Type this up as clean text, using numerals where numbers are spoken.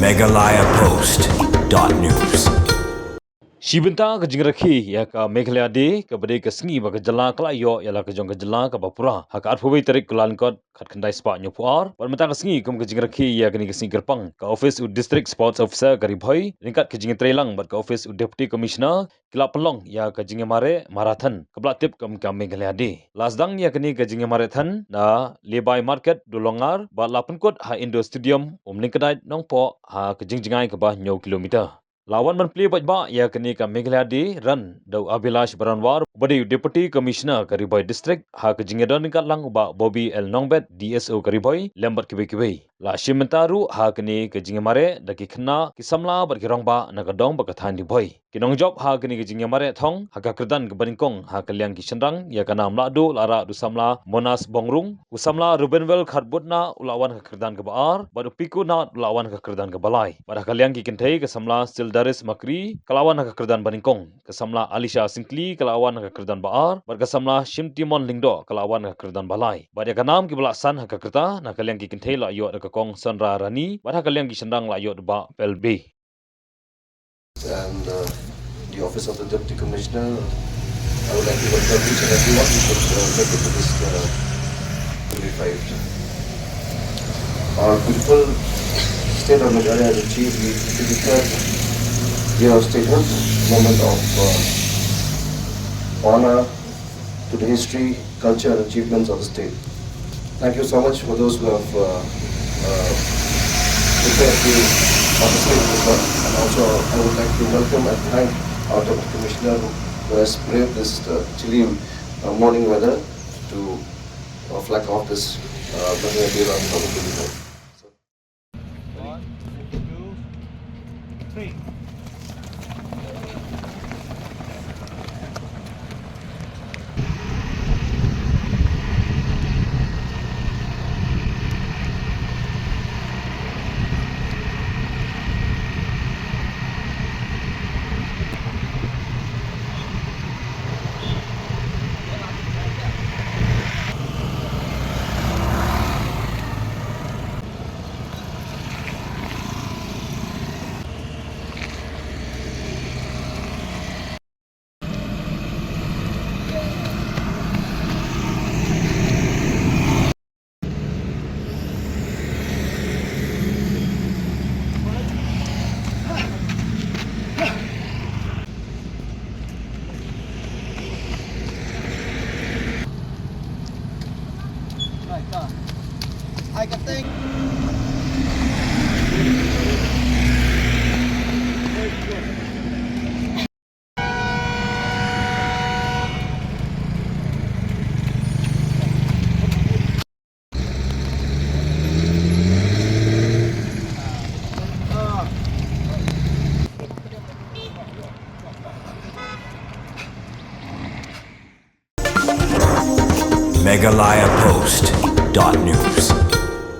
meghalayapost.news. Shibenta ke Rakhe ya ka Meghalaya de ke bade ke sengi ba ke jala kala yo ya la ke jong ke jala ka bapura ha ka arphoi tarik kulan kot khat khandai spa nyu puar par mata ke sengi kum ke Rakhe ya ke ni ke sengi gerpang ka Ophis u district sports officer ka Bhoi ringkat ke Trelang bat ka Ophis u deputy commissioner kila Pynlong ya ke mare marathon ke tip kum ka Meghalaya de lasdang ya ke ni ke marathon na lebai market dulongar ba lapen kot ha indoor stadium ningkadai nongpo ha ke jingai ke ba nyu kilometer Lawan menpeli bajba ya kini ka Meghalaya di run dau Abilash Baranwar badi Deputy Commissioner Kariboi District ha ke jingedan kat lang ba Bobby L Nongbet DSO Kariboi lembat kibe la shimentaru ha kini ke jingemare daki khna kisamla bar kirong ba nagadong ba kathan di boy kinong job ha kini ke jingemare thong ha ka kerdan ke baringkong ha kaliang ki sendang ya kana mladu lara du samla Monas Bongrung usamla Rubenwell Kharbutna ulawan ka kerdan ke baar baru piku na ulawan ka kerdan ke balai pada kaliang ki kentai ke samla Daris Makri kelawan ke kerdan Baningkong kesamla Alisha Singkli kelawan ke kerdan Baar berkesamla Shimtimon Lingdo kelawan ke kerdan Balai pada kanam ki belasan ke kerta na kaliang ki kentai la yo ke kong Sandra Rani pada kaliang ki sendang la yo ba pelb and the office of the Deputy Commissioner. I would like to welcome each and everyone who could make it to this 25. Our beautiful state of Meghalaya has achieved the 53rd year of statehood, moment of honor to the history, culture and achievements of the state. Thank you so much for those who have prepared to participate in this one. And also I would like to welcome and thank our Deputy Commissioner who has braved this chilly morning weather to flag off this Meghalaya Day Run 2024. 1, 2, 3. I can think. meghalayapost.news.